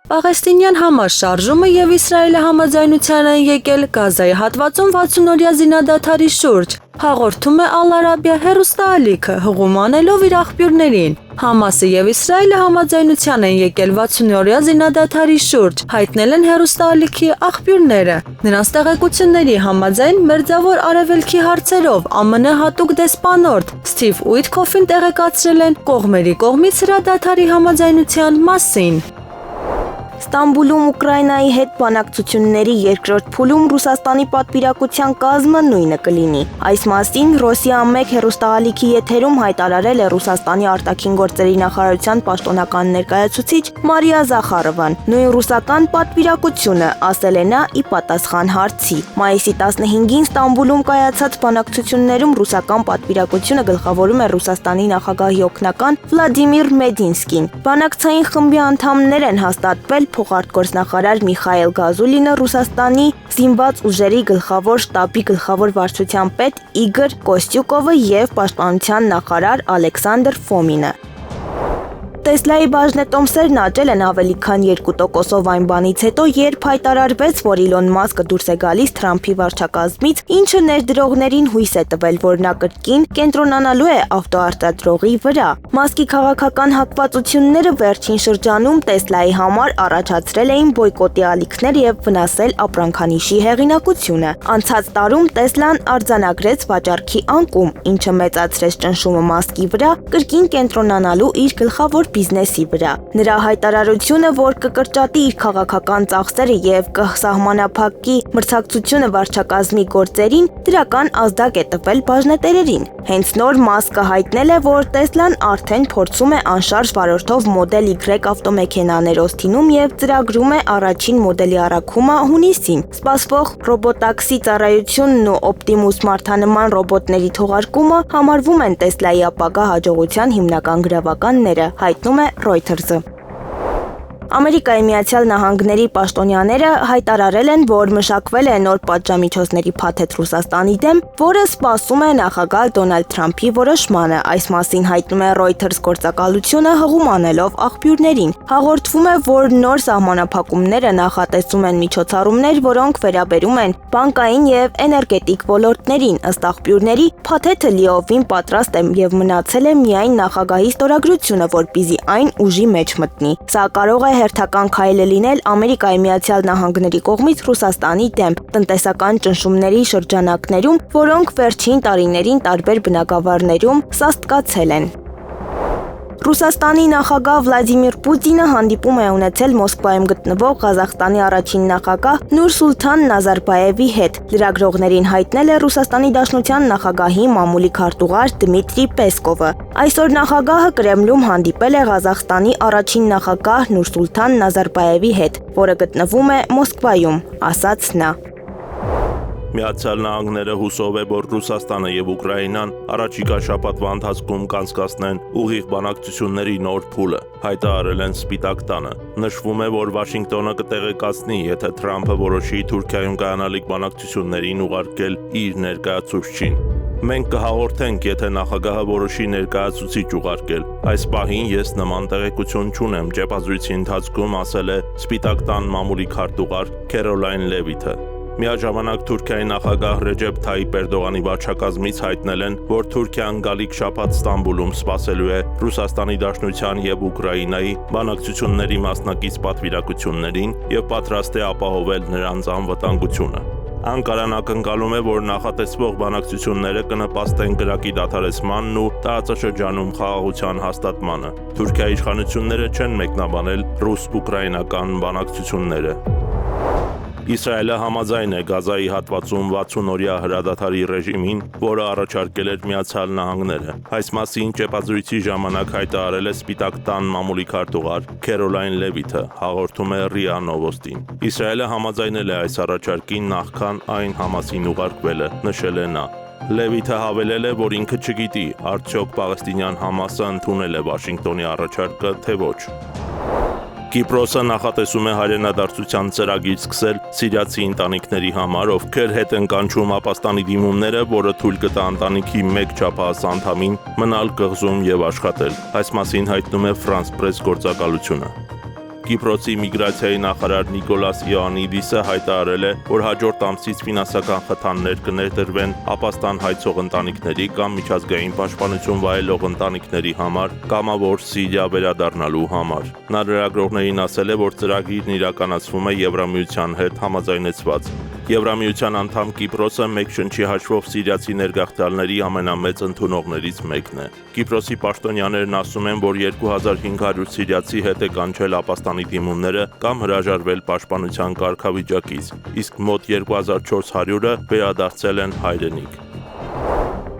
Պաղեստինյան համաշարժումը եւ Իսրայելը համաձայնության են եկել Գազայի հատվածում 60-օրյա զինադադարի շուրջ, հաղորդում է Ալ-Արաբիա հեռուստաալիքը, հղում անելով իր աղբյուրներին։ Համասը եւ Իսրայելը համաձայնության են եկել 60-օրյա զինադադարի շուրջ, հայտնել են հեռուստաալիքի աղբյուրները։ Նրանց տեղեկությունների համաձայն Մերձավոր Արևելքի հարցերով ԱՄՆ հատուկ դեսպանորդ Սթիվ Ուիթքոֆին տեղեկացրել են կողմերի կողմից հրադադարի համաձայնության մասին։ Ստամբուլում Ուկրաինայի հետ բանակցությունների երկրորդ փուլում Ռուսաստանի պատվիրակության կազմը նույնը կլինի։ Այս մասին Ռոսիա 1 հեռուստաալիքի եթերում հայտարարել է Ռուսաստանի արտաքին գործերի նախարարության պաշտոնական ներկայացուցիչ Մարիա Զախարովան։ Նույն ռուսական պատվիրակությունը, ասել է նա ի պատասխան հարցի։ Մայիսի 15-ին Ստամբուլում կայացած բանակցություններում ռուսական պատվիրակությունը գլխավորում է Ռուսաստանի նախագահի օգնական Վլադիմիր Մեդինսկին։ Բանակցային խմբի անդամներ են հաստատվել փոխարտգործնախարար Միխայել Գազուլինը, Ռուսաստանի զինված ուժերի գլխավոր շտաբի գլխավոր վարչության պետ Իգոր Կոստյուկովը եւ պաշտպանության նախարար Ալեքսանդր Ֆոմինը։ Տեսլայի բաժնետոմսերն աճել են ավելի քան 2%-ով այն բանից հետո, երբ հայտարարվեց, որ Իլոն Մասկը դուրս է գալիս Թրամփի վարչակազմից, ինչը ներդրողներին հույս է տվել, որ նա կրկին կենտրոնանալու է ավտոարտադրողի վրա։ Մասկի քաղաքական հակվածությունները վերջին շրջանում Տեսլայի համար առաջացրել էին բոյկոտի ալիքներ եւ վնասել ապրանքանիշի հեղինակությունը։ Անցած տարում Տեսլան արձանագրեց վաճառքի անկում, ինչը մեծացրեց ճնշումը Մասկի վրա, կրկին կենտրոնանալու իր գլխավոր բիզնեսի վրա։ Նրա հայտարարությունը, որ կկրճատի իր քաղաքական ծախսերը եւ կսահմանափակի մրցակցությունը վարչակազմի գործերին, դրական ազդակ է տվել բաժնետերերին։ Հենց նոր Մասկը հայտնել է, որ Տեսլան արդեն փորձում է անշարժ վարորդով մոդել Y ավտոմեքենաներ Օսթինում եւ ծրագրում է առաջին մոդելի առաքումը հունիսին։ Սպասվող ռոբոտաքսի ծառայությունն ու Optimus մարդանման ռոբոտների թողարկումը համարվում են Տեսլայի ապագա հաջողության հիմնական գրավականները, հայտնում է Reuters-ը։ Ամերիկայի Միացյալ Նահանգների պաշտոնյաները հայտարարել են, որ մշակվել է նոր պատժամիջոցների փաթեթ Ռուսաստանի դեմ, որը սպասում է նախագահ Դոնալդ Թրամփի որոշմանը։ Այս մասին հայտնում է Reuters գործակալությունը, հղում անելով աղբյուրներին։ Հաղորդվում է, որ նոր սահմանափակումները նախատեսում են միջոցառումներ, որոնք վերաբերում են բանկային եւ էներգետիկ ոլորտներին։ Ըստ աղբյուրների, փաթեթը լիովին պատրաստ է եւ մնացել է միայն նախագահի ստորագրությունը, որպեսզի այն ուժի մեջ մտնի։ Սա կարող է հերթական քայլ է լինել Ամերիկայի Միացյալ Նահանգների կողմից Ռուսաստանի դեմ տնտեսական ճնշումների շրջանակներում, որոնք վերջին տարիներին տարբեր բնագավառներում սաստկացել են։ Ռուսաստանի նախագահ Վլադիմիր Պուտինը հանդիպում է ունեցել Մոսկվայում գտնվող Ղազախստանի առաջին նախագահ Նուրսուլթան Նազարբաևի հետ։ Լրագրողներին հայտնել է Ռուսաստանի Դաշնության նախագահի մամուլի քարտուղար Դմիտրի Պեսկովը։ Այսօր նախագահը Կրեմլում հանդիպել է Ղազախստանի առաջին նախագահ Նուրսուլթան Նազարբաևի հետ, որը գտնվում է Մոսկվայում, ասաց նա։ Միացյալ Նահանգները հուսով է, որ Ռուսաստանը եւ Ուկրաինան առաջիկա շաբաթվա ընթացքում կանցկացնեն ուղիղ բանակցությունների նոր փուլը, հայտարարել են Սպիտակ տանը։ Նշվում է, որ Վաշինգտոնը կտեղեկացնի, եթե Թրամփը որոշի Թուրքիայում կայանալիք բանակցություններին ուղարկել իր ներկայացուցչին։ Մենք կհաղորդենք, եթե նախագահը որոշի ներկայացուցիչ ուղարկել։ Այս պահին ես նման տեղեկություն չունեմ, ճեպազրույցի ընթացքում ասել է Սպիտակ տան մամուլի քարտուղար Քերոլայն Լևիթը։ Միաժամանակ Թուրքիայի նախագահ Ռեջեփ Թայիփ Էրդողանի վարչակազմից հայտնել են, որ Թուրքիան գալիք շաբաթ Ստամբուլում սպասելու է Ռուսաստանի Դաշնության եւ Ուկրաինայի բանակցությունների մասնակից պատվիրակություններին եւ պատրաստ է ապահովել նրանց անվտանգությունը։ Անկարան ակնկալում է, որ նախատեսվող բանակցությունները կնպաստեն կրակի դադարեցմանն ու տարածաշրջանում խաղաղության հաստատմանը։ Թուրքիայի իշխանությունները չեն մեկնաբանել ռուս-ուկրաինական բանակցությունները։ Իսրայելը համաձայն է Գազայի հատվածում 60-օրյա հրադադարի ռեժիմին, որը առաջարկել էր Միացյալ Նահանգները։ Այս մասին ճեպազրույցի ժամանակ հայտարարել է Սպիտակ տան մամուլի քարտուղար Քերոլայն Լևիթը, հաղորդում է ՌԻԱ Նովոստին։ Իսրայելը համաձայնել է այս առաջարկին նախքան այն Համասին ուղարկվելը, նշել է նա։ Լևիթը հավելել է, որ ինքը չգիտի, արդյոք պաղեստինյան Համասը ընդունել է Վաշինգտոնի առաջարկը, թե ոչ։ Կիպրոսը նախատեսում է հայրենադարձության ծրագիր սկսել սիրիացի ընտանիքների համար, ովքեր հետ են կանչում ապաստանի դիմումները, որը թույլ կտա ընտանիքի մեկ չափահաս անդամին մնալ կղզում եւ աշխատել։ Այս մասին հայտնում է France Press գործակալությունը։ Կիպրոսի միգրացիայի նախարար Նիկոլաս Իոաննիդիսը հայտարարել է, որ հաջորդ ամսից ֆինանսական խթաններ կներդրվեն ապաստան հայցող ընտանիքների կամ միջազգային պաշտպանություն վայելող ընտանիքների համար կամավոր Սիրիա վերադառնալու համար։ Նա լրագրողներին ասել է, որ ծրագիրն իրականացվում է Եվրամիության հետ համաձայնեցված։ Եվրամիության անդամ Կիպրոսը մեկ շնչի հաշվով սիրիացի ներգաղթյալների ամենամեծ ընդունողներից մեկն է։ Կիպրոսի պաշտոնյաներն ասում են, որ 2500 սիրիացի հետ է կանչել ապաստանի դիմումները կամ հրաժարվել պաշտպանության կարգավիճակից, իսկ մոտ 2400-ը վերադարձել են հայրենիք։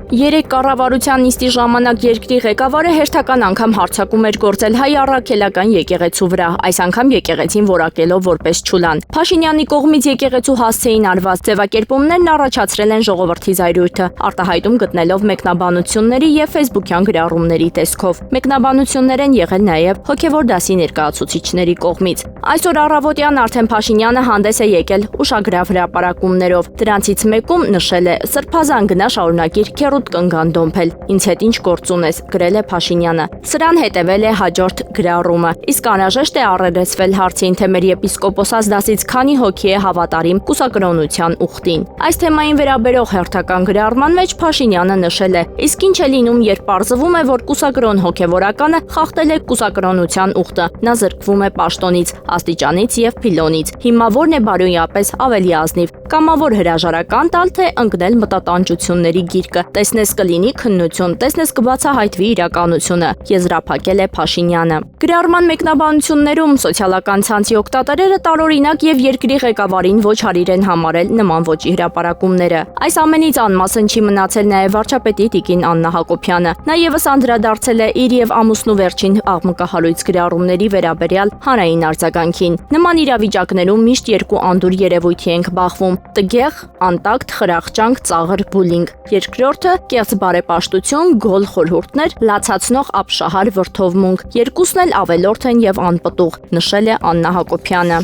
Երեք կառավարության նիստի ժամանակ երկրի ղեկավարը հերթական անգամ հարձակում էր գործել հայ առաքելական եկեղեցու վրա, այս անգամ եկեղեցին որակելով որպես չուլան։ Փաշինյանի կողմից եկեղեցու հասցեին արված ձևակերպումներն առաջացրել են ժողովրդի զայրույթը, արտահայտում գտնելով մեկնաբանությունների եւ ֆեյսբուքյան գրառումների տեսքով։ Մեկնաբանություններ են եղել նաեւ հոգեվոր դասի ներկայացուցիչների կողմից։ Այսօր առավոտյան արդեն Փաշինյանը հանդես է եկել ուշագրավ հրապարակումներով։ Դրանցից մեկում նշել է. «Սրբազան գնա շարունակիր կնգան դոմփել, ինձ հետ ինչ գործ ունես», գրել է Փաշինյանը։ Սրան հետևել է հաջորդ գրառումը։ Իսկ անհրաժեշտ է առերեսվել հարցին, թե մեր եպիսկոպոսած դասից քանի հոգի է հավատարիմ կուսակրոնության ուխտին։ Այս թեմային վերաբերող հերթական գրառման մեջ Փաշինյանը նշել է. «Իսկ ինչ է լինում, երբ պարզվում է, որ կուսակրոն հոգևորականը խախտել է կուսակրոնության ուխտը, նա զրկվում է պաշտոնից, աստիճանից եւ փիլոնից։ Հիմա ո՞րն է բարոյապես ավելի ազնիվ, կամավոր հրաժարական տալ, թե ընկնել մտատանջությունների գիրկը։ Տեսնես կլինի քննություն, տեսնես կբացահայտվի իրականությունը», եզրափակել է Փաշինյանը։ Գրառման մեկնաբանություններում սոցիալական ցանցի օգտատերերը տարօրինակ եւ երկրի ղեկավարին ոչ հարիր են համարել նման ոճի հրապարակումները։ Այս ամենից անմասն չի մնացել նաեւ վարչապետի տիկին Աննա Հակոբյանը։ Նա եւս անդրադարձել է իր եւ ամուսնու վերջին աղմկահարույց գրառումների վերաբերյալ հանրային արձագանքին։ Նման իրավիճակներում միշտ երկու անդուր երևույթի ենք բախվում՝ տգեղ, անտակտ, խրախճանք, ծաղր բուլինգ։ Երկրորդը կեղծ բարեպաշտություն, գոլ խորհուրդներ, լացացնող ապշահար վրդովմունք։ Երկուսն էլ ավելորդ են եւ անպտուղ, նշել է Աննա Հակոբյանը։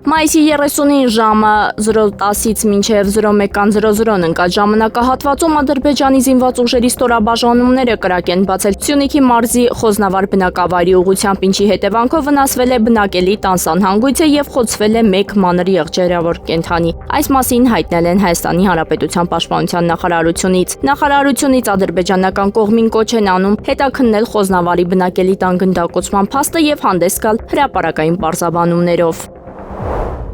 Մայիսի 30-ին ժամը 0:10-ից մինչև 01:00 ընկած ժամանակահատվածում Ադրբեջանի զինված ուժերի ստորաբաժանումները կրակ են բացել Սյունիքի մարզի Խոզնավար բնակավայրի ուղղությամբ, ինչի հետևանքով վնասվել է բնակելի տանսան հանգույցը եւ խոցվել է մեկ մանր եղջերավոր կենդանի։ Այս մասին հայտնել են Հայաստանի Հանրապետության Պաշտպանության նախարարությունից։ Նախարարությունից ադրբեջանական կողմին կոչ են անում հետաքննել Խոզնավարի բնակելի տան գնդակոծման փաստը եւ հանդես գալ հրապարակային պարզաբանումներով։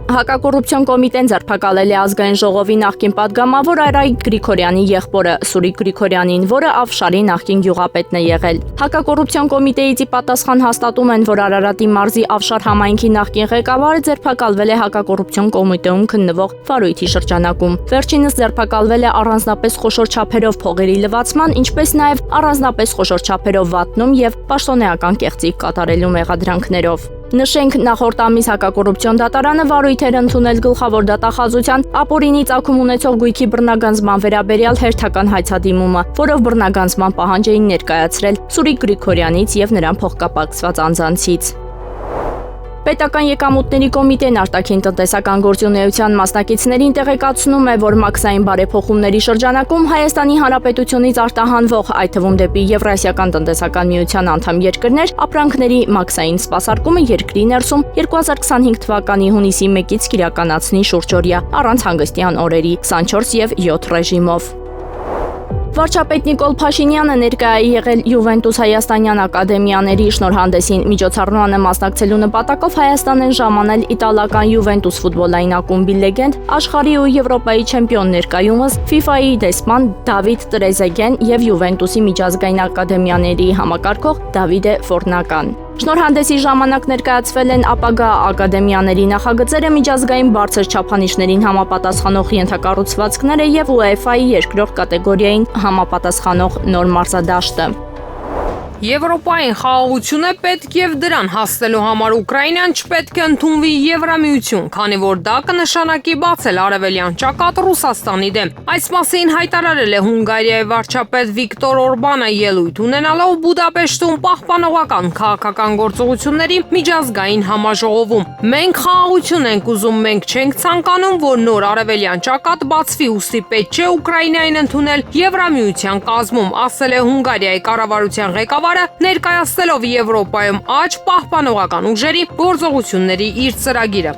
Հակակոռուպցիոն կոմիտեն ձերբակալել է ազգային ժողովի նախկին պատգամավոր Արայիկ Գրիգորյանի եղբորը Սուրիկ Գրիգորյանին, որը Աֆշարի նախկին գյուղապետն է եղել։ Հակակոռուպցիոն կոմիտեից ի պատասխան հաստատում են, որ Արարատի մարզի Աֆշար համայնքի նախկին ղեկավարը ձերբակալվել է հակակոռուպցիոն կոմիտեում քննվող վարույթի շրջանակում։ Վերջինս ձերբակալվել է առանձնապես խոշոր չափերով փողերի լվացման, ինչպես նաև առանձնապես խոշոր չափերով վատնում եւ պաշտոնեական կեղծիք կատարելու մեղադրանքներով։ Նշենք, նախորդ ամիս հակակոռուպցիոն դատարանը վարույթ էր ընդունել գլխավոր դատախազության ապօրինի ծագում ունեցող գույքի բռնագանձման վերաբերյալ հերթական հայցադիմումը, որով բռնագանձման պահանջ էին ներկայացրել Սուրիկ Գրիգորյանից եւ նրան փոխկապակցված անձանցից։ Պետական եկամուտների կոմիտեն արտաքին տնտեսական գործունեության մասնակիցներին տեղեկացնում է, որ մաքսային բարեփոխումների շրջանակում Հայաստանի Հանրապետությունից արտահանվող, այդ թվում դեպի Եվրասիական տնտեսական միության անդամ երկրներ, ապրանքների մաքսային սպասարկումը երկրի ներսում 2025 թվականի հունիսի 1-ից կիրականացնի շուրջօրյա, առանց հանգստյան օրերի, 24 եւ 7 ռեժիմով։ Վարչապետ Նիկոլ Փաշինյանը ներկայ է եղել Յուվենտուս հայաստանյան ակադեմիաների շնորհանդեսին միջոցառմանը մասնակցելու նպատակով Հայաստան են ժամանել իտալական Յուվենտուս ֆուտբոլային ակումբի լեգենդ, աշխարհի ու Եվրոպայի չեմպիոն ներկայումս FIFA-ի դեսպան Դավիթ Տրեզեգեն եւ Յուվենտուսի միջազգային ակադեմիաների համակարգող Դավիդե Ֆորնական։ Շնորհանդեսի ժամանակ ներկայացվել են ապագա ակադեմիաների նախագծերը, միջազգային բարձր չափանիշներին համապատասխանող ենթակառուցվածքները եւ UEFA-ի երկրորդ կատեգորիային համապատասխանող նոր մարզադաշտը։ Եվրոպային խաղաղություն է պետք եւ դրան հասնելու համար Ուկրաինան չպետք է ընդունվի Եվրամիություն, քանի որ դա կնշանակի բացել արևելյան ճակատ Ռուսաստանի դեմ։ Այս մասին հայտարարել է Հունգարիայի վարչապետ Վիկտոր Օրբանը ելույթ ունենալով Բուդապեշտում պահպանողական քաղաքական գործողությունների միջազգային համաժողովում։ Մենք խաղաղություն ենք ուզում, մենք չենք ցանկանում, որ նոր արևելյան ճակատ բացվի, ուստի պետք չէ Ուկրաինային ընդունել Եվրամիության կազմում, ասել է Հունգարիայի կառավարության ղեկավար ղեկավարը ներկայացնելով Եվրոպայում աճ պահպանողական ուժերի գործողությունների իր ծրագիրը։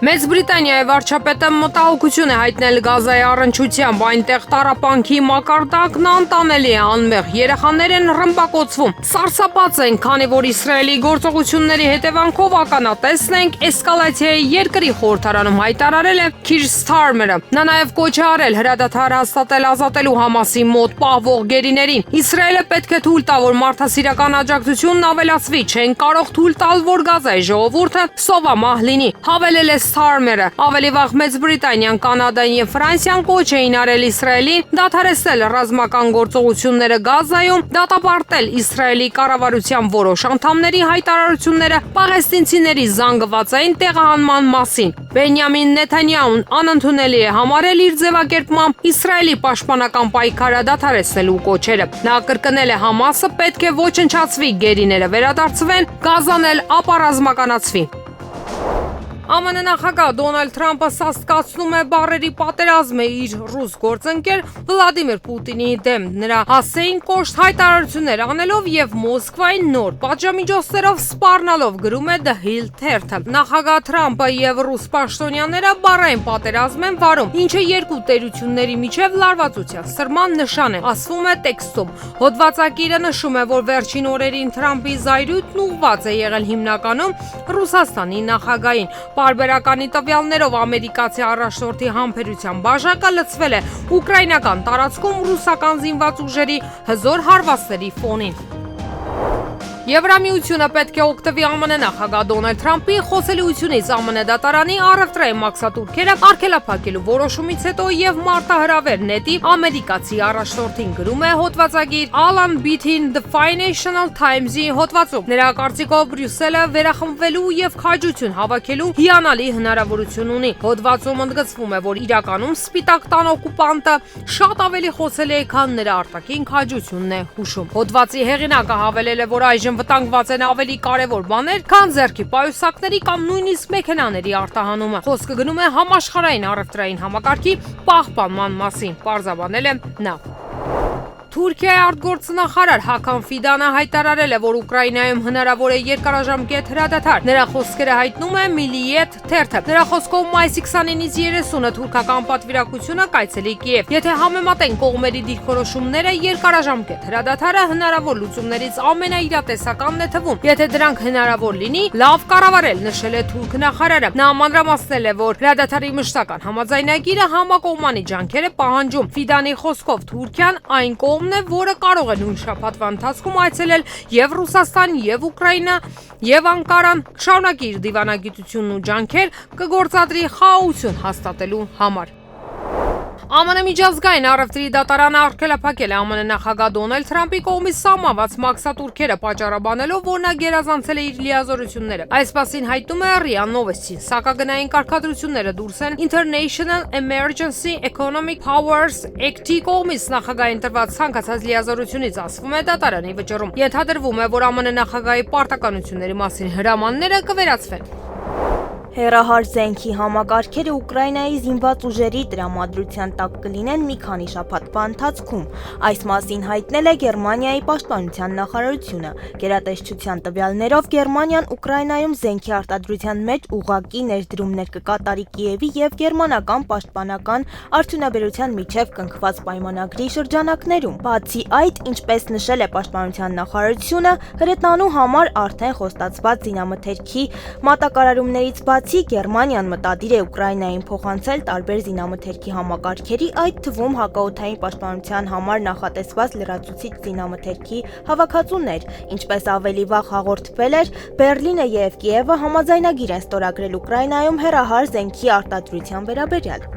Մեծ Բրիտանիայի վարչապետը մտահոգություն է հայտնել Գազայի առնչությամբ, այնտեղ տառապանքի մակարդակն անտանելի է, անմեղ երեխաներ են ռմբակոծվում։ Սարսափած են, քանի որ Իսրայելի գործողությունների հետևանքով ականատեսն ենք էսկալացիայի երկրի խորհրդարանում հայտարարել է Քիր Սթարմերը։ Նա նաև կոչ է արել հրադադար հաստատել ազատելու Համասի մոտ պահվող գերիներին։ Իսրայելը պետք է թույլ տա, որ մարդասիրական աջակցությունն ավելացվի, չեն կարող թույլ տալ, որ Գազայի ժողովուրդը սովամահ լինի, հավելել է Սթարմերը։ Ավելի վաղ Մեծ Բրիտանիան, Կանադան եւ Ֆրանսիան կոչ էին արել Իսրայելին դադարեցնել ռազմական գործողությունները Գազայում, դատապարտել Իսրայելի կառավարության որոշ անդամների հայտարարությունները պաղեստինցիների զանգվածային տեղահանման մասին։ Բենյամին Նեթանյահուն անընդունելի է համարել իր ձևակերպմամբ Իսրայելի պաշտպանական պայքարը դադարեցնելու կոչերը։ Նա կրկնել է Համասը պետք է ոչնչացվի, գերիները վերադարձվեն, Գազան էլ ապառազմականացվի։ ԱՄՆ նախագահ Դոնալդ Թրամփը սաստկացնում է բառերի պատերազմը իր ռուս գործընկեր Վլադիմիր Պուտինի դեմ, նրա հասցեին կոշտ հայտարարություններ անելով եւ Մոսկվային նոր պատժամիջոցներով սպառնալով, գրում է The Hill թերթը։ Նախագահ Թրամփը եւ ռուս պաշտոնյաները բառային պատերազմ են վարում, ինչը երկու տերությունների միջև լարվածության սրման նշան է, ասվում է տեքստում։ Հոդվածագիրը նշում է, որ վերջին օրերին Թրամփի զայրույթն ուղղված է եղել հիմնականում Ռուսաստանի նախագահին։ Պարբերականի տվյալներով ամերիկացի առաջնորդի համբերության բաժակը լցվել է ուկրաինական տարածքում ռուսական զինված ուժերի հզոր հարվածների ֆոնին։ Եվրամիությունը պետք է օգտվի ԱՄՆ նախագահ Դոնալդ Թրամփի խոսելիությունից ԱՄՆ դատարանի առևտրային մաքսատուրքերը արգելափակելու որոշումից հետո եւ մարտահրավեր նետի ամերիկացի առաջնորդին, գրում է հոդվածագիր Alan Beatty The Financial Times-ի հոդվածում։ Նրա կարծիքով Բրյուսելը վերախմբվելու եւ քաջություն հավաքելու հիանալի հնարավորություն ունի։ Հոդվածում ընդգծվում է, որ իրականում Սպիտակ տան օկուպանտը շատ ավելի խոսել է, քան նրա արտաքին քաջությունն է հուշում։ Հոդվածի հեղինակը հավելել է, որ այժմ վտանգված են ավելի կարևոր բաներ, քան ձեռքի պայուսակների կամ նույնիսկ մեքենաների արտահանումը։ Խոսքը գնում է համաշխարհային առևտրային համակարգի պահպանման մասին, պարզաբանել է նա։ Թուրքիայի արտգործնախարար Հական Ֆիդանը հայտարարել է, որ Ուկրաինայում հնարավոր է երկարաժամկետ հրադադար։ Նրա խոսքերը հայտնում է Միլիետ թերթը։ Նրա խոսքով մայիսի 29-ից 30-ը թուրքական պատվիրակությունը կայցելի Կիև։ Եթե համեմատեն կողմերի դիրքորոշումները, երկարաժամկետ հրադադարը հնարավոր լուծումներից ամենաիրատեսականն է թվում։ Եթե դրանք հնարավոր լինի, լավ կառավարել, նշել է թուրք նախարարը։ Նա մանրամասնել է, որ հրադադարի մշտական համաձայնագիրը համակողմանի ջանքեր է պահանջում։ Ֆիդանի խոսքով Թուրքիան այն կողմն է, որը կարող է նույն շաբաթվա ընթացքում այցելել եւ Ռուսաստան, եւ Ուկրաինա, եւ Անկարան, շարունակի իր դիվանագիտությունն ու ջանքեր կգործադրի խաղաղություն հաստատելու համար։ ԱՄՆ միջազգային առևտրի դատարանը արգելափակել է ԱՄՆ նախագահ Դոնալդ Թրամփի կողմից սահմանված մաքսատուրքերը, պատճառաբանելով, որ նա գերազանցել է իր լիազորությունները։ Այս մասին հայտնում է RIA Novosti։ Սակագնային կարգադրությունները դուրս են International Emergency Economic Powers Act-ի կողմից նախագահային տրված ցանկացած լիազորությունից, ասվում է դատարանի վճռում։ Ենթադրվում է, որ ԱՄՆ նախագահի պարտականությունների մասին հրամանները կվերացվեն։ Հեռահար զենքի համակարգերը Ուկրաինայի զինված ուժերի տրամադրության տակ կլինեն մի քանի շաբաթվա ընթացքում։ Այս մասին հայտնել է Գերմանիայի պաշտպանության նախարարությունը։ Գերատեսչության տվյալներով Գերմանիան Ուկրաինայում զենքի արտադրության մեջ ուղղակի ներդրումներ կկատարի Կիևի եւ գերմանական պաշտպանական արդյունաբերության միջև կնքված պայմանագրի շրջանակներում։ Բացի այդ, ինչպես նշել է պաշտպանության նախարարությունը, հրետնանու համար արդեն խոստացված զինամթերքի մատակարարումներից բացի Գերմանիան մտադիր է Ուկրաինային փոխանցել տարբեր զինամթերքի համակարգերի, այդ թվում հակաօդային պաշտպանության համար նախատեսված լրացուցիչ զինամթերքի հավաքածուներ։ Ինչպես ավելի վաղ հաղորդվել էր, Բերլինը եւ Կիևը համաձայնագիր են ստորագրել Ուկրաինայում հեռահար զենքի արտադրության վերաբերյալ։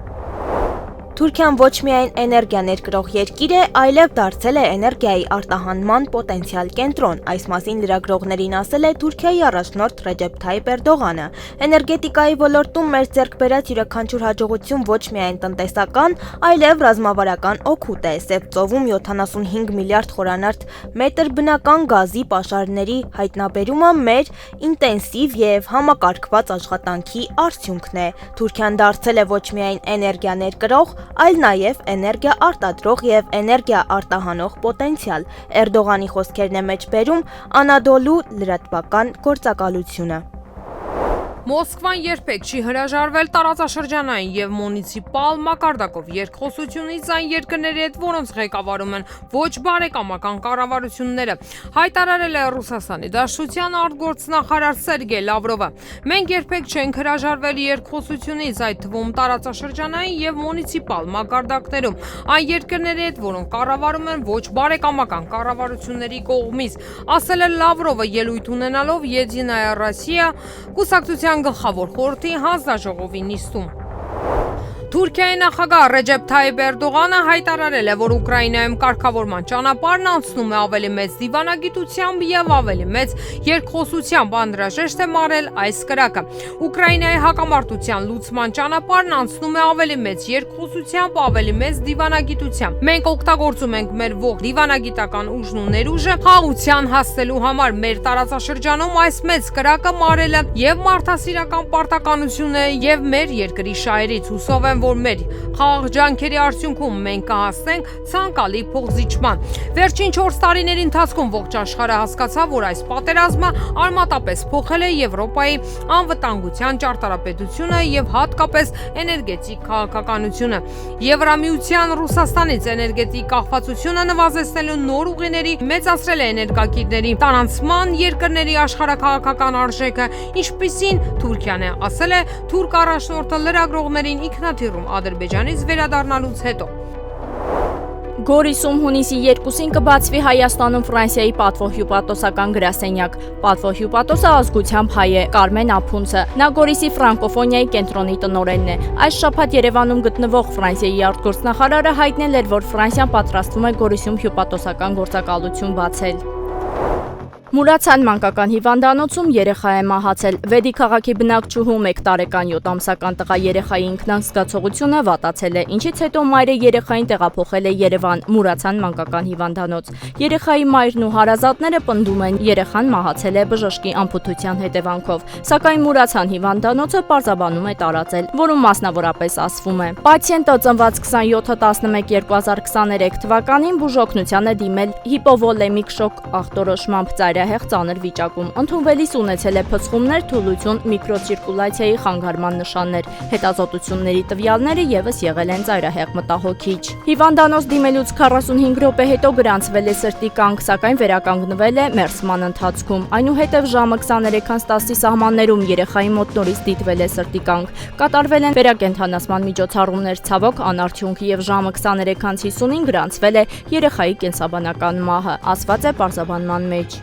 Թուրքիան ոչ միայն էներգիա ներկրող երկիր է, այլև դարձել է էներգիայի արտահանման պոտենցիալ կենտրոն։ Այս մասին լրագրողներին ասել է Թուրքիայի առաջնորդ Ռեջեփ Թայիփ Էրդողանը։ Էներգետիկայի ոլորտում մեր ձեռք բերած յուրաքանչյուր հաջողություն ոչ միայն տնտեսական, այլև ռազմավարական օգուտ է։ Սև ծովում 75 միլիարդ խորանարդ մետր բնական գազի պաշարների հայտնաբերումը մեր ինտենսիվ եւ համակարգված աշխատանքի արդյունքն է։ Թուրքիան դարձել է ոչ միայն էներգիա ներկրող, այլ նաև էներգիա արտադրող եւ էներգիա արտահանող պոտենցիալ։ Էրդողանի խոսքերն է մեջբերում Անադոլու լրատվական գործակալությունը։ Մոսկվան երբեք չի հրաժարվել տարածաշրջանային եւ մունիցիպալ մակարդակով երկխոսությունից այն երկրների հետ, որոնց ղեկավարում են ոչ բարեկամական կառավարությունները, հայտարարել է Ռուսաստանի Դաշնության արտգործնախարար Սերգեյ Լավրովը։ Մենք երբեք չենք հրաժարվել երկխոսությունից, այդ թվում տարածաշրջանային եւ մունիցիպալ մակարդակներում, այն երկրների հետ, որոնք կառավարում են ոչ բարեկամական կառավարությունների կողմից, ասել է Լավրովը ելույթ ունենալով Եդինայա Ռոսիա կուսակցության գլխավոր խորհրդի հանձնաժողովի նիստում։ Թուրքիայի նախագահ Ռեջեփ Թայիփ Էրդողանը հայտարարել է, որ Ուկրաինայում կարգավորման ճանապարհն անցնում է ավելի մեծ դիվանագիտությամբ եւ ավելի մեծ երկխոսությամբ, անհրաժեշտ է մարել այս կրակը։ Ուկրաինայի հակամարտության լուծման ճանապարհն անցնում է ավելի մեծ երկխոսությամբ, ավելի մեծ դիվանագիտությամբ։ Մենք օգտագործում ենք մեր ողջ դիվանագիտական ուժն ու ներուժը խաղաղության հասնելու համար։ Մեր տարածաշրջանում այս մեծ կրակը մարելը եւ մարդասիրական պարտականություն է եւ մեր երկրի շահերից։ Հուսով եմ, որ մեր խաղաղ ջանքերի արդյունքում մենք կհասնենք ցանկալի փոխզիջման։ Վերջին 4 տարիների ընթացքում ողջ աշխարհը հասկացավ, որ այս պատերազմը արմատապես փոխել է Եվրոպայի անվտանգության ճարտարապետությունը եւ հատկապես էներգետիկ քաղաքականությունը։ Եվրամիության Ռուսաստանից էներգետիկ կախվածությունը նվազեցնելու նոր ուղիների մեծացրել է էներգակիրների տարանցման երկրների աշխարհաքաղաքական արժեքը, ինչպիսին Թուրքիան է, ասել է թուրք առաջնորդը լրագրողներին ինքնաթիռում Ադրբեջանից վերադառնալուց հետո։ Գորիսում հունիսի 2-ին կբացվի Հայաստանում Ֆրանսիայի պատվո-հյուպատոսական գրասենյակ։ Պատվո-հյուպատոսը ազգությամբ հայ է, Կարմեն Ափունցը։ Նա Գորիսի ֆրանկոֆոնիայի կենտրոնի տնօրենն է։ Այս շաբաթ Երևանում գտնվող Ֆրանսիայի արտգործնախարարը հայտնել էր, որ Ֆրանսիան պատրաստվում է Գորիսում հյուպատոսական գործակալություն բացել։ Մուրացան մանկական հիվանդանոցում երեխա է մահացել։ Վեդի քաղաքի բնակչուհու 1 տարեկան 7 ամսական տղա երեխայի ինքնազգացողությունը վատացել է, ինչից հետո մայրը երեխային տեղափոխել է Երևան Մուրացան մանկական հիվանդանոց։ Երեխայի մայրն ու հարազատները պնդում են, երեխան մահացել է բժշկի ամպուտության հետևանքով, սակայն Մուրացան հիվանդանոցը պարզաբանում է տարածել, որում մասնավորապես ասվում է. Պացիենտը ծնված 27/11/2023 թվականին բուժօգնության է դիմել հիպովոլեմիկ շոկ ախտորոշմամբ ծայրահեղ ծանր վիճակում։ Ընդունվելիս ունեցել է փծխումներ, թուլություն, միկրոցիրկուլյացիայի խանգարման նշաններ։ Հետազոտությունների տվյալները եւս եղել են ծայրահեղ մտահոգիչ։ Հիվանդանոց դիմելուց 45 րոպե հետո գրանցվել է սրտի կանգ, սակայն վերականգնվել է մերսման ընթացքում։ Այնուհետև ժամը 23:10-ի սահմաններում երեխայի մոտ նորից դիտվել է սրտի կանգ։ Կատարվել են վերակենդանացման միջոցառումներ, ցավոք անարդյունք եւ ժամը 23:50-ին գրանցվել է երեխայի կենսաբանական մահը, ասված է պարզաբանման մեջ։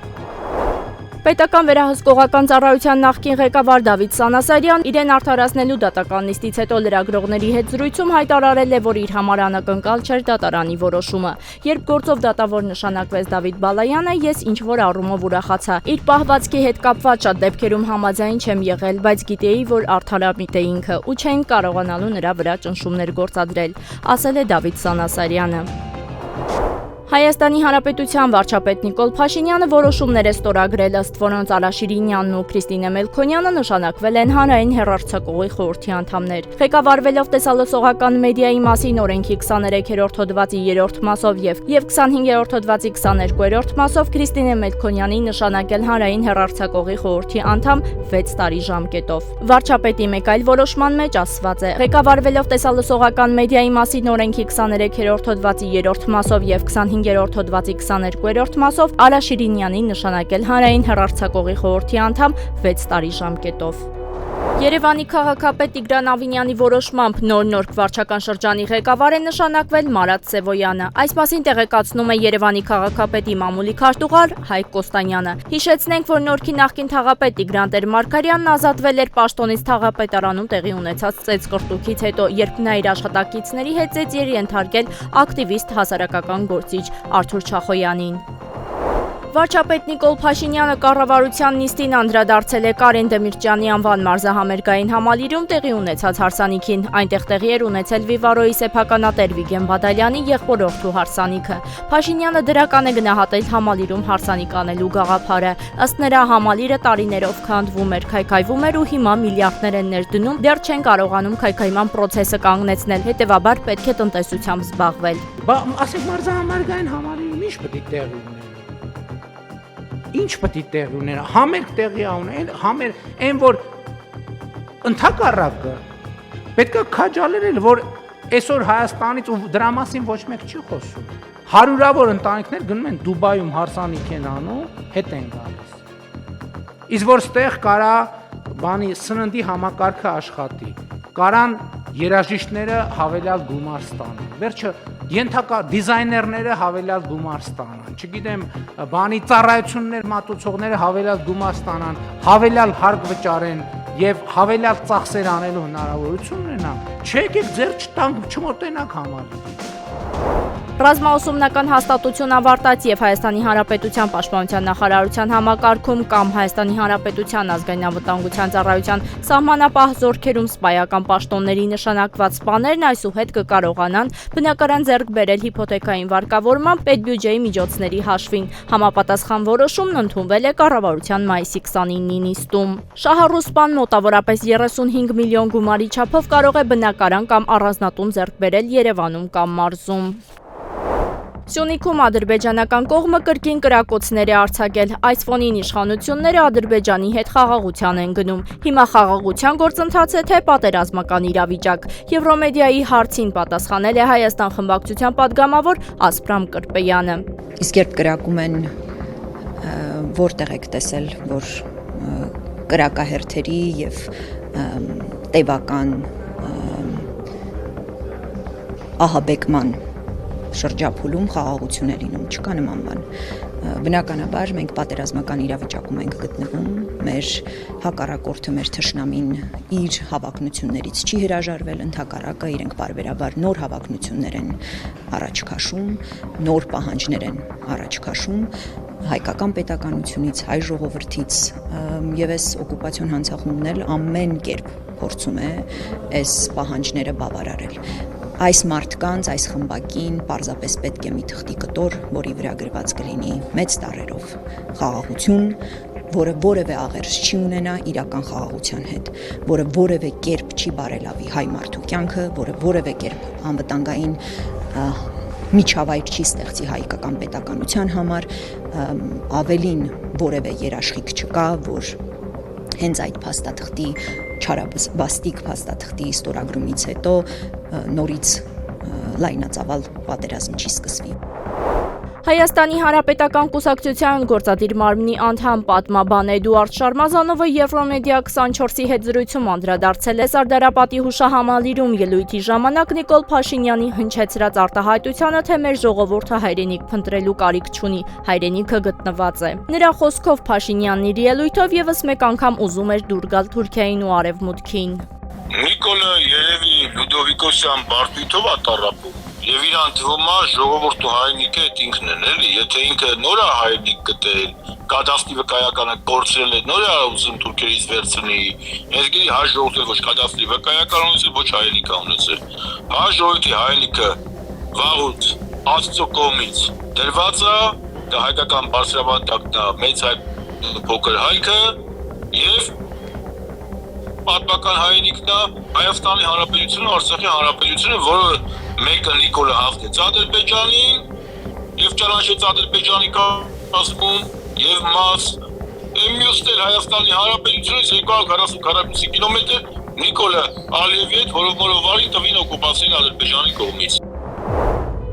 Պետական վերահսկողական ծառայության նախկին ղեկավար Դավիթ Սանասարյան իրեն արդարացնելու դատական նիստից հետո լրագրողների հետ զրույցում հայտարարել է, որ իր համար անակնկալ չէր դատարանի որոշումը։ Երբ գործով դատավոր նշանակվեց Դավիթ Բալայանը, ես ինչ-որ առումով ուրախացա։ Իր պահվածքի հետ կապված շատ դեպքերում համաձայն չեմ եղել, բայց գիտեի, որ արդարամիտ է ինքը ու չէին կարողանալու նրա վրա ճնշումներ գործադրել, ասել է Դավիթ Սանասարյանը։ Հայաստանի Հանրապետության վարչապետ Նիկոլ Փաշինյանը որոշումներ է ստորագրել, ըստ որոնց Արա Շիրինյանն ու Քրիստինե Մելքոնյանը նշանակվել են հանրային հեռարձակողի խորհրդի անդամներ։ Ղեկավարվելով տեսալոսողական մեդիայի մասին օրենքի 23-րդ հոդվածի 3-րդ մասով եւ 25-րդ հոդվածի 22-րդ մասով Քրիստինե Մելքոնյանին նշանակել հանրային հեռարձակողի խորհրդի անդամ 6 տարի ժամկետով։ Վարչապետի մեկ այլ որոշման մեջ ասված է. ղեկավարվելով տեսալոսողական մեդիայի մասին օրենքի 23-րդ հոդվածի 3-րդ մասով եւ 25-րդ հոդվածի 22-րդ մասով Արա Շիրինյանին նշանակել հանրային հեռարձակողի խորհրդի անդամ 6 տարի ժամկետով։ Երևանի քաղաքապետ Տիգրան Ավինյանի որոշմամբ նոր վարչական շրջանի ղեկավար է նշանակվել Մարատ Սևոյանը։ Այս մասին տեղեկացնում է Երևանի քաղաքապետի մամուլի քարտուղար Հայկ Կոստանյանը։ Հիշեցնենք, որ Նորքի նախկին թաղապետ Տիգրան Տեր-Մարգարյանն ազատվել էր պաշտոնից թաղապետարանում տեղի ունեցած ծեծկռտուքից հետո, երբ նա իր աշխատակիցների հետ ծեծի էր ենթարկել ակտիվիստ հասարակական գործիչ Արթուր Չախոյանին։ Վարչապետ Նիկոլ Փաշինյանը կառավարության նիստին անդրադարձել է Կարեն Դեմիրճյանի անվան մարզահամերգային համալիրում տեղի ունեցած հարսանիքին։ Այնտեղ տեղի էր ունեցել Վիվարոյի սեփականատեր Վիգեն Բադալյանի եղբորորդու հարսանիքը։ Փաշինյանը դրական է գնահատել համալիրում հարսանիք անելու գաղափարը։ Ըստ նրա, համալիրը տարիներով քանդվում էր, քայքայվում էր ու հիմա միլիարդներ են ներդնում, դեռ չեն կարողանում քայքայման process-ը կանգնեցնել, հետևաբար պետք է տնտեսությամբ զբաղվել։ Ասենք մարզահամերգային համալիրում ինչ պետք է տեղի ունենա։ Ինչ պետք է տեղի ունենա, համերգ տեղի ունենա, համերգ, այն որ ընդհակառակը պետք է քաջալերել, որ այսօր Հայաստանից ու դրա մասին ոչ մեկ չի խոսում։ Հարյուրավոր ընտանիքներ գնում են Դուբայում հարսանիք են անում, հետ են գալիս։ Իսկ որ ստեղ կարա բանի սննդի համակարգը աշխատի, կարան երաժիշտները հավելյալ գումար ստանան։ Վերջը ենթակա դիզայներները հավելյալ գումար ստանան, չգիտեմ, բանի ծառայություններ մատուցողները հավելյալ գումար ստանան, հավելյալ հարկ վճարեն եւ հավելյալ ծախսեր անելու հնարավորություն ունենան։ Չեկեք ձեր չտանք չմոտենաք համալիրին։ Ռազմաուսումնական հաստատություն ավարտած եւ Հայաստանի Հանրապետության Պաշտպանության նախարարության համակարգում կամ Հայաստանի Հանրապետության ազգային անվտանգության ծառայության սահմանապահ զորքերում սպայական պաշտոնների նշանակված սպաներն այսուհետ կկարողանան բնակարան ձեռք բերել հիփոթեքային վարկավորման պետբյուջեի միջոցների հաշվին։ Համապատասխան որոշումն ընդունվել է կառավարության մայիսի 29-ի նիստում։ Շահառուսպան մոտավորապես 35 միլիոն գումարի չափով կարող է բնակարան կամ առանձնատուն ձեռք բերել Երևանում կամ մարզում։ Սյունիքում ադրբեջանական կողմը կրկին կրակոցներ է արձակել։ Այս ֆոնին իշխանությունները Ադրբեջանի հետ խաղաղության են գնում։ Հիմա խաղաղության գործընթաց է թե պատերազմական իրավիճակ։ Եվրոմեդիայի հարցին պատասխանել է Հայաստան խմբակցության падգամավոր Ասպրամ Կրպեյանը։ Իսկ երբ կրակում են, որտեղ եք տեսել, որ կրակահերթերի եւ տևական ահաբեկման շրջափուլում խաղաղություն է լինում, չկա նման բան։ Բնականաբար մենք պատերազմական իրավիճակում ենք գտնվում, մեր հակառակորդը, մեր թշնամին իր հավակնություններից չի հրաժարվել, ընդհակառակը իրենք բարբերաբար նոր հավակնություններ են առաջ քաշում, նոր պահանջներ են առաջ քաշում հայկական պետականությունից, հայ ժողովրդից եւ այս օկուպացիոն հանցախումբն էլ ամեն կերպ փորձում է այս պահանջները բավարարել։ Այս մարդկանց, այս խմբակին պարզապես պետք է մի թղթի կտոր, որի վրա գրված կլինի մեծ տառերով խաղաղություն, որը որևէ աղերս չի ունենա իրական խաղաղության հետ, որը որևէ կերպ չի բարելավի հայ մարդու կյանքը, որը որևէ կերպ անվտանգային միջավայր չի ստեղծի հայկական պետականության համար, ավելին որևէ երաշխիք չկա, որ հենց այդ փաստաթղթի չարաբաստիկ փաստաթղթի ստորագրումից հետո նորից լայնածավալ պատերազմ չի սկսվի։ Հայաստանի Հանրապետական կուսակցության գործադիր մարմնի անդամ պատմաբան Էդուարդ Շարմազանովը Եվրոմեդիա 24-ի հետ զրույցում անդրադարձել է Սարդարապատի հուշահամալիրում ելույթի ժամանակ Նիկոլ Փաշինյանի հնչեցրած արտահայտությանը, թե մեր ժողովուրդը հայրենիք փնտրելու կարիք չունի, հայրենիքը գտնված է։ Նրա խոսքով Փաշինյանն իր ելույթով եւս մեկ անգամ ուզում էր դուր գալ Թուրքիային ու Արևմուտքին։ Նիկոլը երևի Լյուդովիկոսյան բարդույթով է տառապում։ Եվ իրան թվում է ժողովուրդը հայրենիքը այդ ինքն են, էլի, եթե ինքը նոր է հայրենիք գտել, Կադաֆի վկայականը կորցրել է, նոր է ուզում թուրքերից վերցնի, երկրի հայ ժողովուրդը ոչ Կադաֆի վկայական ունեցել, ոչ հայրենիք ունեցել։ Հայ ժողովրդի հայրենիքը վաղուց Աստծո կողմից դրված է, դա հայկական բարձրավանդակն է, մեծ հայ փոքր հայքը եւ պատմական հայրենիքն է Հայաստանի Հանրապետությունը, Արցախի Հանրապետությունը, որը մեկը Նիկոլը հաղթեց Ադրբեջանին եւ ճանաչեց Ադրբեջանի կազմում եւ մաս մյուսն էլ Հայաստանի Հանրապետությունից 240 կիլոմետր Նիկոլը Ալիևի հետ հորովմորովարի տվին օկուպացին Ադրբեջանի կողմից։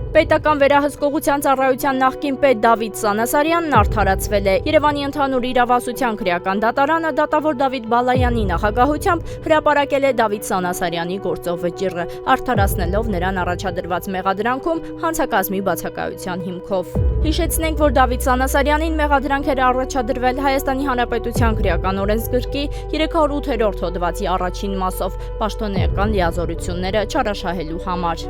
Պետական վերահսկողության ծառայության նախկին պետ Դավիթ Սանասարյանն արդարացվել է։ Երևանի ընդհանուր իրավասության քրեական դատարանը դատավոր Դավիթ Բալայանի նախագահությամբ հրապարակել է Դավիթ Սանասարյանի գործով վճիռը, արդարացնելով նրան առաջադրված մեղադրանքում հանցակազմի բացակայության հիմքով։ Հիշեցնենք, որ Դավիթ Սանասարյանին մեղադրանք էր առաջադրվել Հայաստանի Հանրապետության քրեական օրենսգրքի 308-րդ հոդվածի առաջին մասով պաշտոնեական լիազորությունները չարաշահելու համար։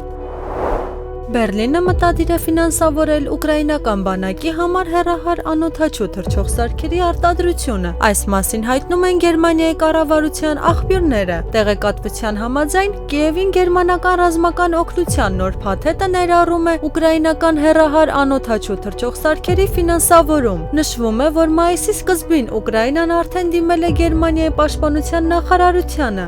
Բերլինը մտադիր է ֆինանսավորել ուկրաինական բանակի համար հեռահար անօդաչու թռչող սարքերի արտադրությունը։ Այս մասին հայտնում են Գերմանիայի կառավարության աղբյուրները։ Տեղեկատվության համաձայն Կիևին գերմանական ռազմական օգնության նոր փաթեթը ներառում է ուկրաինական հեռահար անօդաչու թռչող սարքերի ֆինանսավորում։ Նշվում է, որ մայիսի սկզբին Ուկրաինան արդեն դիմել է Գերմանիայի պաշտպանության նախարարությանը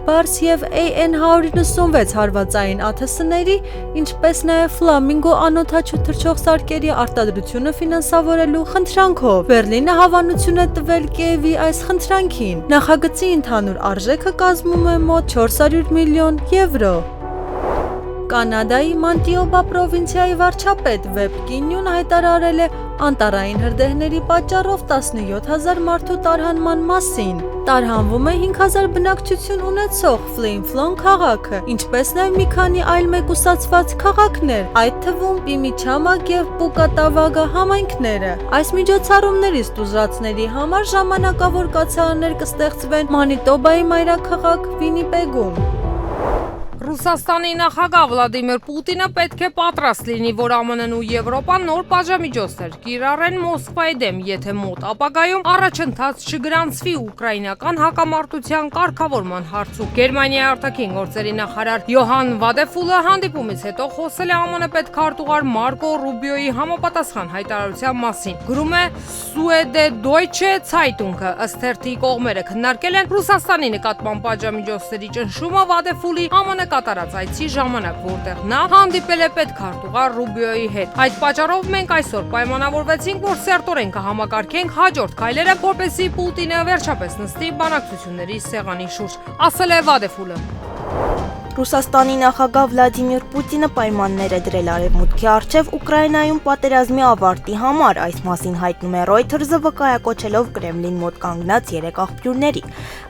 Բարս և AN-196 հարվածային ԱԹՍ-ների, ինչպես նաև Ֆլամինգո անօդաչու թռչող սարքերի արտադրությունը ֆինանսավորելու խնդրանքով։ Բերլինը հավանություն է տվել Կիևի այս խնդրանքին։ Նախագծի ընդհանուր արժեքը կազմում է մոտ 400 միլիոն եվրո։ Կանադայի Մանտիոբա պրովինցիայի վարչապետ Վեբ Կինյուն հայտարարել է անտառային հրդեհների պատճառով 17000 մարդու տարհանման մասին։ Տարհանվում է 5000 բնակչություն ունեցող Ֆլեյնֆլոն քաղաքը, ինչպես նաև մի քանի այլ մեկուսացված քաղաքներ, այդ թվում Պիմիչամակ և Պուկատավագա համայնքները։ Այս միջոցառումներից տուժածների համար ժամանակավոր կացարաններ կստեղծվեն Մանիտոբայի մայրաքաղաք Վինիպեգում։ Ռուսաստանի նախագահ Վլադիմիր Պուտինը պետք է պատրաստ լինի, որ ԱՄՆ-ն ու Եվրոպան նոր պատժամիջոցներ կիրառեն Մոսկվայի դեմ, եթե մոտ ապագայում առաջընթաց չգրանցվի ուկրաինական հակամարտության կարգավորման հարցում։ Գերմանիայի արտաքին գործերի նախարար Յոհան Վադեֆուլը հանդիպումից հետո խոսել է ԱՄՆ պետքարտուղար Մարկո Ռուբիոյի համապատասխան հայտարարության մասին։ Գրում է Süddeutsche Zeitung-ը, ըստ թերթի կողմերը քննարկել են Ռուսաստանի նկատմամբ պատժամիջոցների ճնշումը Վադեֆուլի ԱՄՆ կատարած այցի ժամանակ, որտեղ նա հանդիպել է պետքարտուղար Ռուբիոյի հետ։ Այդ պատճառով մենք այսօր պայմանավորվեցինք, որ սերտորեն կհամակարգենք հաջորդ քայլերը, որպեսզի Պուտինը վերջապես նստի բանակցությունների սեղանի շուրջ, ասել է Վադեֆուլը։ Ռուսաստանի նախագահ Վլադիմիր Պուտինը պայմաններ է դրել Արևմուտքի առջև Ուկրաինայում պատերազմի ավարտի համար, այս մասին հայտնում է Reuters-ը վկայակոչելով Կրեմլին մոտ կանգնած 3 աղբյուրների։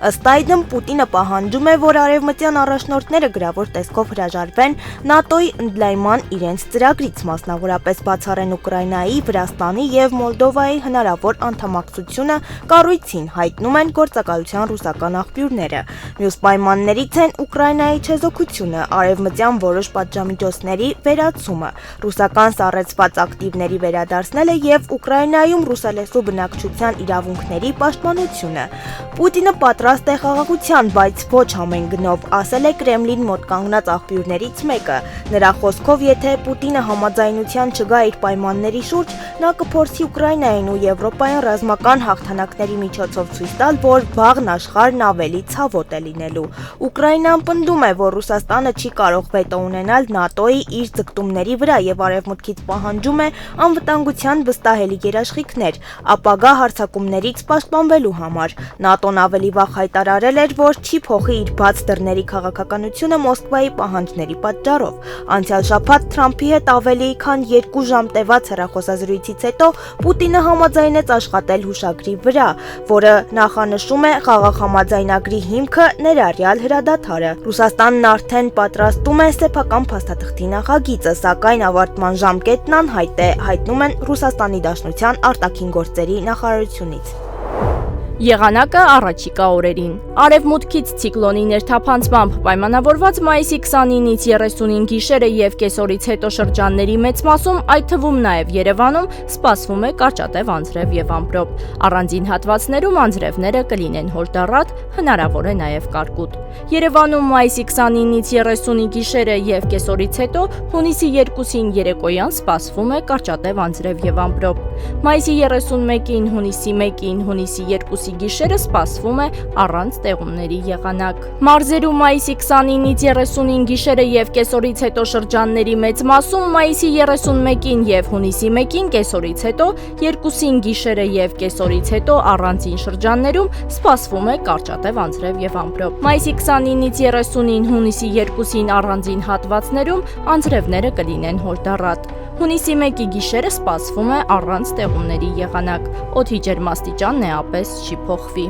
Ըստ այդմ Պուտինը պահանջում է, որ արևմտյան առաջնորդները գրավոր տեսքով հրաժարվեն ՆԱՏՕ-ի ընդլայնման իրենց ծրագրից, մասնավորապես բացառեն Ուկրաինայի, Վրաստանի և Մոլդովայի հնարավոր անդամակցությունը կառույցին, հայտնում են գործակալության ռուսական աղբյուրները։ Մյուս պայմաններից են Ուկրաինայի չեզոքությունը, արևմտյան որոշ պատժամիջոցների վերացումը, ռուսական սառեցված ակտիվների վերադարձնելը և Ուկրաինայում ռուսալեզու բնակչության իրավունքների պաշտպանությունը։ Պուտինը պատրաստ է խաղաղության, բայց ոչ ամեն գնով, ասել է Կրեմլին մոտ կանգնած աղբյուրներից մեկը։ Նրա խոսքով, եթե Պուտինը համաձայնության չգա իր պայմանների շուրջ, նա կփորձի Ուկրաինային ու Եվրոպային ռազմական հաղթանակների միջոցով ցույց տալ, որ վաղն աշխարհն ավելի ցավոտ է լինելու։ Ուկրաինան պնդում է, որ Ռուսաստանը չի կարող վետո ունենալ ՆԱՏՕ-ի իր ձգտումների վրա և Արևմուտքից պահանջում է անվտանգության վստահելի երաշխիքներ, ապագա հարձակումներից պաշտպանվելու համար։ ՆԱՏՕ-ն ավելի վաղ հայտարարել էր, որ չի փոխի իր բաց դռների քաղաքականությունը Մոսկվայի պահանջների պատճառով։ Անցյալ շաբաթ Թրամփի հետ ավելի քան 2 ժամ տևած հեռախոսազրույցից հետո Պուտինը համաձայնեց աշխատել հուշագրի վրա, որը նախանշում է խաղաղ համաձայնագրի հիմքը, ներառյալ հրադադարը։ Ռուսաստանն արդեն պատրաստում է սեփական փաստաթղթի նախագիծը, սակայն ավարտման ժամկետն անհայտ է, հայտնում են Ռուսաստանի Դաշնության արտաքին գործերի նախարարությունից։ Եղանակը առաջիկա օրերին։ Արևմուտքից ցիկլոնի ներթափանցմամբ պայմանավորված մայիսի 29-ից 30-ին գիշերը և կեսօրից հետո շրջանների մեծ մասում, այդ թվում նաև Երևանում, սպասվում է կարճատև անձրև և ամպրոպ։ Առանձին հատվածներում անձրևները կլինեն հորդառատ, հնարավոր է նաև կարկուտ։ Երևանում մայիսի 29-ից 30-ի գիշերը և կեսօրից հետո հունիսի 2-ին երեկոյան սպասվում է կարճատև անձրև և ամպրոպ։ Մայիսի 31-ին, հունիսի 1-ին, հունիսի 2-ի գիշերը սպասվում է առանց տեղումների եղանակ։ Մարզերում մայիսի 29-ից 30-ին գիշերը և կեսօրից հետո շրջանների մեծ մասում, մայիսի 31-ին և հունիսի 1-ին կեսօրից հետո, 2-ին գիշերը և կեսօրից հետո առանձին շրջաններում սպասվում է կարճատև անձրև և ամպրոպ։ Մայիսի 29-ից 30-ին, հունիսի 2-ին առանձին հատվածներում անձրևները կլինեն հորդառատ։ Հունիսի 1-ի գիշերը սպասվում է առանց տեղումների եղանակ։ Օդի ջերմաստիճանն էապես չի փոխվի։